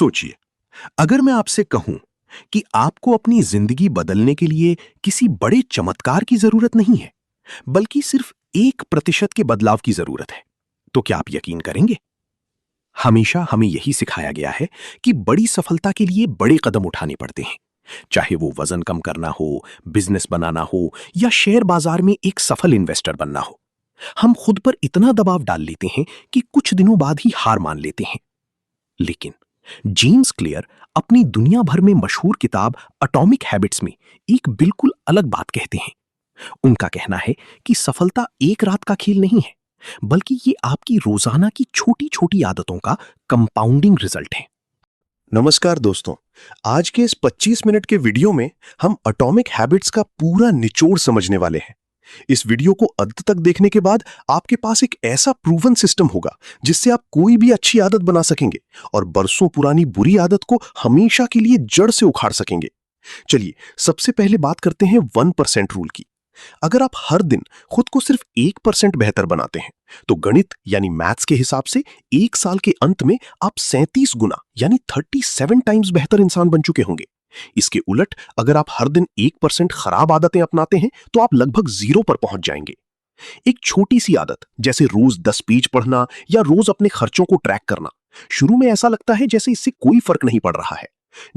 सोचिए, अगर मैं आपसे कहूं कि आपको अपनी जिंदगी बदलने के लिए किसी बड़े चमत्कार की जरूरत नहीं है, बल्कि सिर्फ 1% के बदलाव की जरूरत है, तो क्या आप यकीन करेंगे? हमेशा हमें यही सिखाया गया है कि बड़ी सफलता के लिए बड़े कदम उठाने पड़ते हैं, चाहे वो वजन कम करना हो, बिजनेस बनाना हो या शेयर बाजार में एक सफल इन्वेस्टर बनना हो। हम खुद पर इतना दबाव डाल लेते हैं कि कुछ दिनों बाद ही हार मान लेते हैं। लेकिन जेम्स क्लियर अपनी दुनिया भर में मशहूर किताब एटॉमिक हैबिट्स में एक बिल्कुल अलग बात कहते हैं। उनका कहना है कि सफलता एक रात का खेल नहीं है, बल्कि ये आपकी रोजाना की छोटी छोटी आदतों का कंपाउंडिंग रिजल्ट है। नमस्कार दोस्तों, आज के इस 25 मिनट के वीडियो में हम एटॉमिक हैबिट्स का पूरा निचोड़ समझने वाले हैं। इस वीडियो को अंत तक देखने के बाद आपके पास एक ऐसा प्रूवन सिस्टम होगा जिससे आप कोई भी अच्छी आदत बना सकेंगे और बरसों पुरानी बुरी आदत को हमेशा के लिए जड़ से उखाड़ सकेंगे। चलिए सबसे पहले बात करते हैं 1% रूल की। अगर आप हर दिन खुद को सिर्फ 1% बेहतर बनाते हैं तो गणित यानी मैथ्स के हिसाब से एक साल के अंत में आप 37 गुना यानी 37 टाइम्स बेहतर इंसान बन चुके होंगे। इसके उलट अगर आप हर दिन 1% खराब आदतें अपनाते हैं तो आप लगभग 0 पर पहुंच जाएंगे। एक छोटी सी आदत जैसे रोज 10 पेज पढ़ना या रोज अपने खर्चों को ट्रैक करना, शुरू में ऐसा लगता है जैसे इससे कोई फर्क नहीं पड़ रहा है।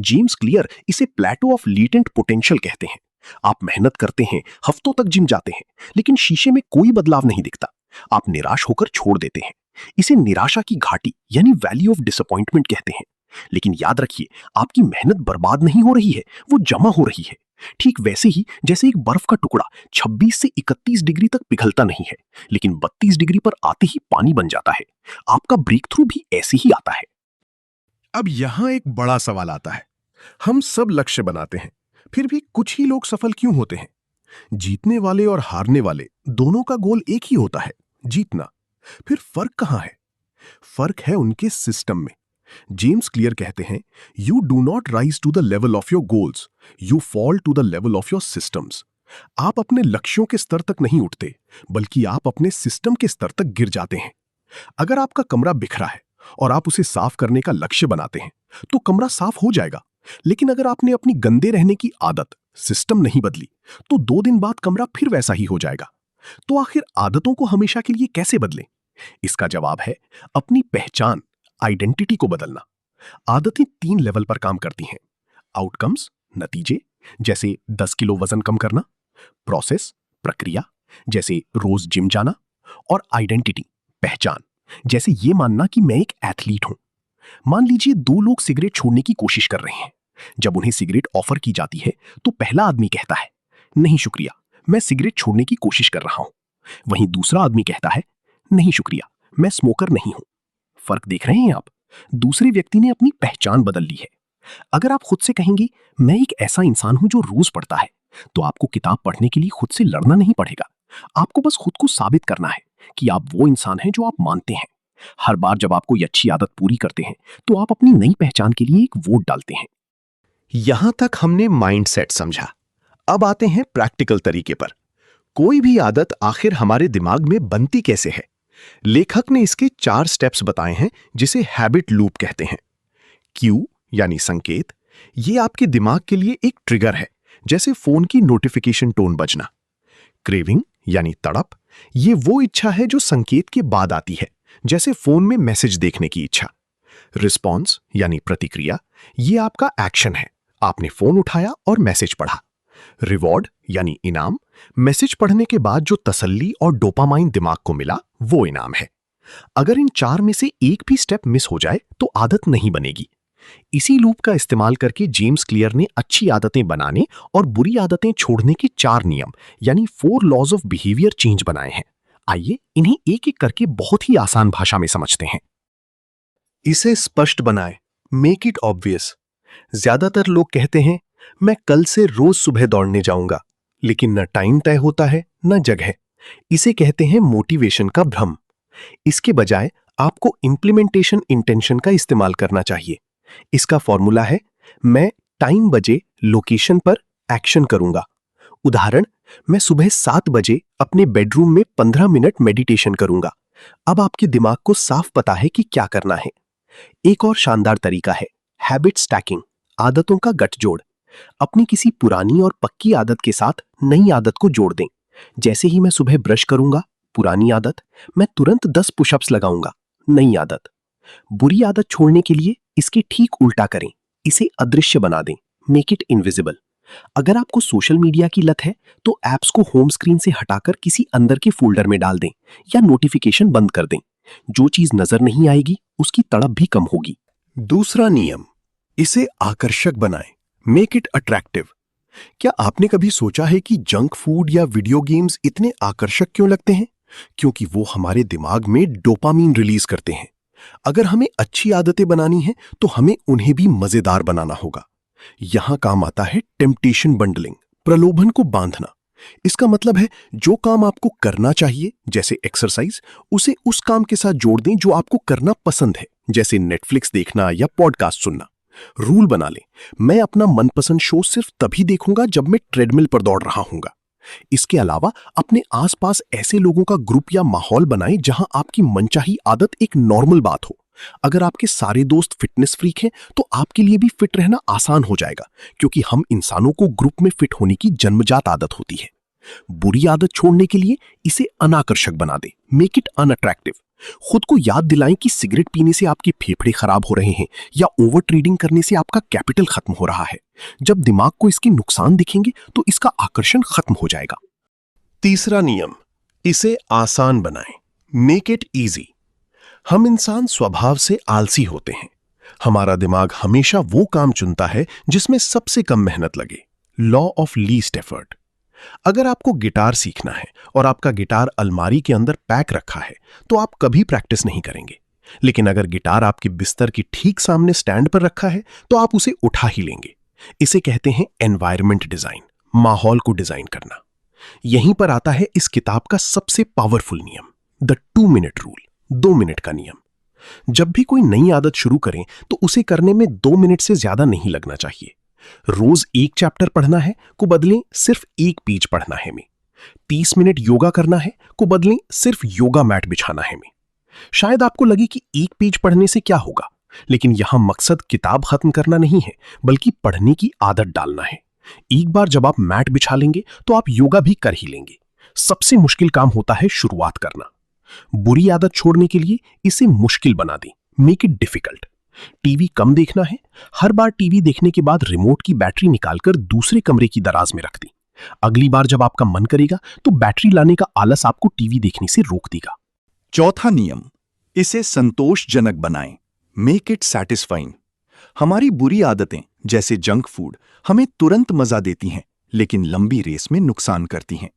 जेम्स क्लियर इसे प्लेटो ऑफ लेटेंट पोटेंशियल कहते हैं। आप मेहनत करते हैं, हफ्तों तक जिम जाते हैं, लेकिन शीशे में कोई बदलाव नहीं दिखता। आप निराश होकर छोड़ देते हैं। इसे निराशा की घाटी यानी वैली ऑफ डिसअपॉइंटमेंट कहते हैं। लेकिन याद रखिए, आपकी मेहनत बर्बाद नहीं हो रही है, वो जमा हो रही है। ठीक वैसे ही जैसे एक बर्फ का टुकड़ा 26 से 31 डिग्री तक पिघलता नहीं है, लेकिन 32 डिग्री पर आते ही पानी बन जाता है। आपका ब्रेक थ्रू भी ऐसे ही आता है। अब यहां एक बड़ा सवाल आता है। हम सब लक्ष्य बनाते हैं, फिर भी कुछ ही लोग सफल क्यों होते हैं? जीतने वाले और हारने वाले दोनों का गोल एक ही होता है, जीतना। फिर फर्क कहां है? फर्क है उनके सिस्टम में। जेम्स क्लियर कहते हैं, you do not rise to the level of your goals, you fall to the level of your systems. आप अपने लक्ष्यों के स्तर तक नहीं उठते, बल्कि आप अपने सिस्टम के स्तर तक गिर जाते हैं। अगर आपका कमरा बिखरा है और आप उसे साफ करने का लक्ष्य बनाते हैं, तो कमरा साफ हो जाएगा। लेकिन अगर आपने अपनी गंदे रहने की आदत, सिस्टम नहीं बदली, तो 2 दिन बाद कमरा फिर वैसा ही हो जाएगा। तो आखिर आदतों को हमेशा के लिए कैसे बदलें? इसका जवाब है अपनी पहचान, आइडेंटिटी को बदलना। आदतें 3 लेवल पर काम करती हैं। आउटकम्स, नतीजे, जैसे 10 किलो वजन कम करना। प्रोसेस, प्रक्रिया, जैसे रोज जिम जाना। और आइडेंटिटी, पहचान, जैसे ये मानना कि मैं एक एथलीट हूं। मान लीजिए 2 लोग सिगरेट छोड़ने की कोशिश कर रहे हैं। जब उन्हें सिगरेट ऑफर की जाती है तो पहला आदमी कहता है, नहीं शुक्रिया, मैं सिगरेट छोड़ने की कोशिश कर रहा हूं। वहीं दूसरा आदमी कहता है, नहीं शुक्रिया, मैं स्मोकर नहीं हूं। फर्क देख रहे हैं आप? दूसरे व्यक्ति ने अपनी पहचान बदल ली है। अगर आप खुद से कहेंगे, मैं एक ऐसा इंसान हूं जो रोज पढ़ता है, तो आपको किताब पढ़ने के लिए खुद से लड़ना नहीं पड़ेगा। आपको बस खुद को साबित करना है कि आप वो इंसान हैं जो आप मानते हैं। हर बार जब आप कोई अच्छी आदत पूरी करते हैं, तो आप अपनी नई पहचान के लिए एक वोट डालते हैं। यहां तक हमने माइंडसेट समझा। अब आते हैं प्रैक्टिकल तरीके पर। कोई भी आदत आखिर हमारे दिमाग में बनती कैसे है? लेखक ने इसके 4 स्टेप्स बताए हैं, जिसे हैबिट लूप कहते हैं। क्यू यानी संकेत, ये आपके दिमाग के लिए एक ट्रिगर है, जैसे फोन की नोटिफिकेशन टोन बजना। क्रेविंग यानी तड़प, ये वो इच्छा है जो संकेत के बाद आती है, जैसे फोन में मैसेज देखने की इच्छा। रिस्पॉन्स यानी प्रतिक्रिया, ये आपका एक्शन है, आपने फोन उठाया और मैसेज पढ़ा। रिवॉर्ड यानी इनाम, मैसेज पढ़ने के बाद जो तसल्ली और डोपामाइन दिमाग को मिला, वो इनाम है। अगर इन 4 में से एक भी स्टेप मिस हो जाए तो आदत नहीं बनेगी। इसी लूप का इस्तेमाल करके जेम्स क्लियर ने अच्छी आदतें बनाने और बुरी आदतें छोड़ने के 4 नियम यानी 4 लॉज ऑफ बिहेवियर चेंज बनाए हैं। आइए इन्हें एक एक करके बहुत ही आसान भाषा में समझते हैं। इसे स्पष्ट बनाएं, मेक इट ऑब्वियस। ज्यादातर लोग कहते हैं, मैं कल से रोज सुबह दौड़ने जाऊंगा, लेकिन न टाइम तय होता है न जगह। इसे कहते हैं मोटिवेशन का भ्रम। इसके बजाय आपको इंप्लीमेंटेशन इंटेंशन का इस्तेमाल करना चाहिए। इसका फॉर्मूला है, मैं टाइम बजे लोकेशन पर एक्शन करूंगा। उदाहरण, मैं सुबह 7 बजे अपने बेडरूम में 15 मिनट मेडिटेशन करूंगा। अब आपके दिमाग को साफ पता है कि क्या करना है। एक और शानदार तरीका है हैबिट स्टैकिंग, आदतों का गठजोड़। अपनी किसी पुरानी और पक्की आदत के साथ नई आदत को जोड़ दें। जैसे ही मैं सुबह ब्रश करूंगा, पुरानी आदत, मैं तुरंत 10 पुशअप्स लगाऊंगा, नई आदत। बुरी आदत छोड़ने के लिए इसके ठीक उल्टा करें, इसे अदृश्य बना दें, मेक इट इनविजिबल। अगर आपको सोशल मीडिया की लत है तो ऐप्स को होम स्क्रीन से हटाकर किसी अंदर के फोल्डर में डाल दें या नोटिफिकेशन बंद कर दें। जो चीज नजर नहीं आएगी उसकी तड़प भी कम होगी। दूसरा नियम, इसे आकर्षक बनाएं, मेक इट अट्रैक्टिव। क्या आपने कभी सोचा है कि जंक फूड या वीडियो गेम्स इतने आकर्षक क्यों लगते हैं? क्योंकि वो हमारे दिमाग में डोपामीन रिलीज करते हैं। अगर हमें अच्छी आदतें बनानी हैं तो हमें उन्हें भी मजेदार बनाना होगा। यहां काम आता है टेम्पटेशन बंडलिंग, प्रलोभन को बांधना। इसका मतलब है जो काम आपको करना चाहिए, जैसे एक्सरसाइज, उसे उस काम के साथ जोड़ दें जो आपको करना पसंद है, जैसे नेटफ्लिक्स देखना या पॉडकास्ट सुनना। रूल बना लें, मैं अपना मनपसंद शो सिर्फ तभी देखूंगा जब मैं ट्रेडमिल पर दौड़ रहा हूंगा। इसके अलावा अपने आसपास ऐसे लोगों का ग्रुप या माहौल बनाएं जहां आपकी मनचाही आदत एक नॉर्मल बात हो। अगर आपके सारे दोस्त फिटनेस फ्रीक हैं तो आपके लिए भी फिट रहना आसान हो जाएगा, क्योंकि हम इंसानों को ग्रुप में फिट होने की जन्मजात आदत होती है। बुरी आदत छोड़ने के लिए इसे अनाकर्षक बना दें, मेक इट अनअट्रैक्टिव। खुद को याद दिलाएं कि सिगरेट पीने से आपके फेफड़े खराब हो रहे हैं या ओवर ट्रेडिंग करने से आपका कैपिटल खत्म हो रहा है। जब दिमाग को इसके नुकसान दिखेंगे तो इसका आकर्षण खत्म हो जाएगा। तीसरा नियम, इसे आसान बनाएं, मेक इट इजी। हम इंसान स्वभाव से आलसी होते हैं। हमारा दिमाग हमेशा वो काम चुनता है जिसमें सबसे कम मेहनत लगे, लॉ ऑफ लीस्ट एफर्ट। अगर आपको गिटार सीखना है और आपका गिटार अलमारी के अंदर पैक रखा है तो आप कभी प्रैक्टिस नहीं करेंगे। लेकिन अगर गिटार आपके बिस्तर के ठीक सामने स्टैंड पर रखा है तो आप उसे उठा ही लेंगे। इसे कहते हैं एनवायरनमेंट डिजाइन, माहौल को डिजाइन करना। यहीं पर आता है इस किताब का सबसे पावरफुल नियम, द 2 मिनट रूल, 2 मिनट का नियम। जब भी कोई नई आदत शुरू करें तो उसे करने में 2 मिनट से ज्यादा नहीं लगना चाहिए। रोज एक चैप्टर पढ़ना है को बदलें सिर्फ एक पेज पढ़ना है में। 30 मिनट योगा करना है को बदलें सिर्फ योगा मैट बिछाना है में। शायद आपको लगे कि एक पेज पढ़ने से क्या होगा, लेकिन यहां मकसद किताब खत्म करना नहीं है, बल्कि पढ़ने की आदत डालना है। एक बार जब आप मैट बिछा लेंगे तो आप योगा भी कर ही लेंगे। सबसे मुश्किल काम होता है शुरुआत करना। बुरी आदत छोड़ने के लिए इसे मुश्किल बना दें, मेक इट डिफिकल्ट। टीवी कम देखना है, हर बार टीवी देखने के बाद रिमोट की बैटरी निकालकर दूसरे कमरे की दराज में रख दें। अगली बार जब आपका मन करेगा तो बैटरी लाने का आलस आपको टीवी देखने से रोक देगा। चौथा नियम, इसे संतोषजनक बनाएं, मेक इट सैटिस्फाइंग। हमारी बुरी आदतें जैसे जंक फूड हमें तुरंत मजा देती हैं, लेकिन लंबी रेस में नुकसान करती हैं।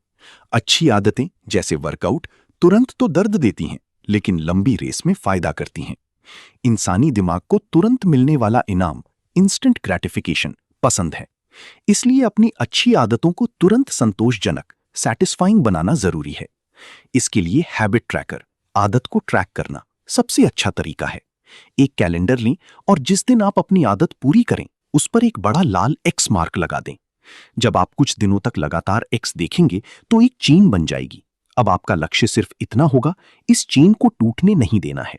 अच्छी आदतें जैसे वर्कआउट तुरंत तो दर्द देती हैं, लेकिन लंबी रेस में फायदा करती हैं। इंसानी दिमाग को तुरंत मिलने वाला इनाम, इंस्टेंट ग्रेटिफिकेशन, पसंद है। इसलिए अपनी अच्छी आदतों को तुरंत संतोषजनक, सैटिस्फाइंग बनाना जरूरी है। इसके लिए हैबिट ट्रैकर, आदत को ट्रैक करना, सबसे अच्छा तरीका है। एक कैलेंडर लें और जिस दिन आप अपनी आदत पूरी करें उस पर एक बड़ा लाल एक्स मार्क लगा दें। जब आप कुछ दिनों तक लगातार एक्स देखेंगे तो एक चेन बन जाएगी। अब आपका लक्ष्य सिर्फ इतना होगा, इस चेन को टूटने नहीं देना है।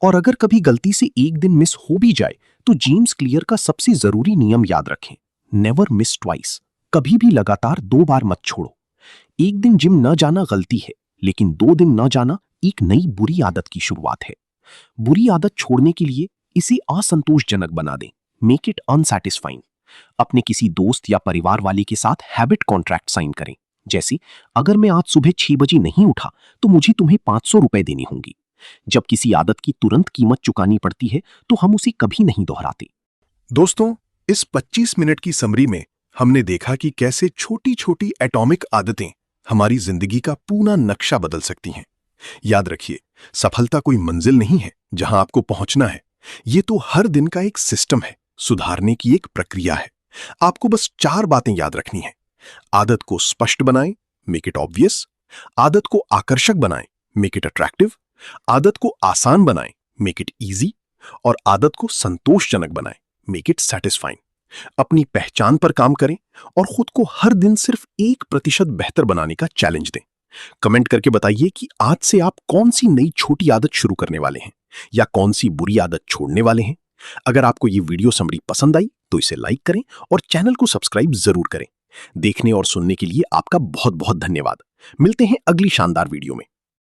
और अगर कभी गलती से एक दिन मिस हो भी जाए तो जेम्स क्लियर का सबसे जरूरी नियम याद रखें, नेवर मिस ट्वाइस। कभी भी लगातार 2 बार मत छोड़ो। एक दिन जिम न जाना गलती है, लेकिन 2 दिन न जाना एक नई बुरी आदत की शुरुआत है। बुरी आदत छोड़ने के लिए इसे असंतोषजनक बना दें, मेक इट अनसैटिस्फाइंग। अपने किसी दोस्त या परिवार वाले के साथ हैबिट कॉन्ट्रैक्ट साइन करें, जैसे अगर मैं आज सुबह 6 बजे नहीं उठा तो मुझे तुम्हें 500 रुपए देने होंगे। जब किसी आदत की तुरंत कीमत चुकानी पड़ती है तो हम उसे कभी नहीं दोहराते। दोस्तों, इस 25 मिनट की समरी में हमने देखा कि कैसे छोटी छोटी एटॉमिक आदतें हमारी जिंदगी का पूरा नक्शा बदल सकती हैं। याद रखिए, सफलता कोई मंजिल नहीं है जहां आपको पहुंचना है। ये तो हर दिन का एक सिस्टम है, सुधारने की एक प्रक्रिया है। आपको बस 4 बातें याद रखनी है। आदत को स्पष्ट बनाएं, मेक इट ऑब्वियस। आदत को आकर्षक बनाएं, मेक इट अट्रैक्टिव। आदत को आसान बनाएं, मेक इट इजी। और आदत को संतोषजनक बनाएं, मेक इट सैटिस्फाइंग। अपनी पहचान पर काम करें और खुद को हर दिन सिर्फ 1% बेहतर बनाने का चैलेंज दें। कमेंट करके बताइए कि आज से आप कौन सी नई छोटी आदत शुरू करने वाले हैं या कौन सी बुरी आदत छोड़ने वाले हैं। अगर आपको ये वीडियो समरी पसंद आई तो इसे लाइक करें और चैनल को सब्सक्राइब जरूर करें। देखने और सुनने के लिए आपका बहुत बहुत धन्यवाद। मिलते हैं अगली शानदार वीडियो में।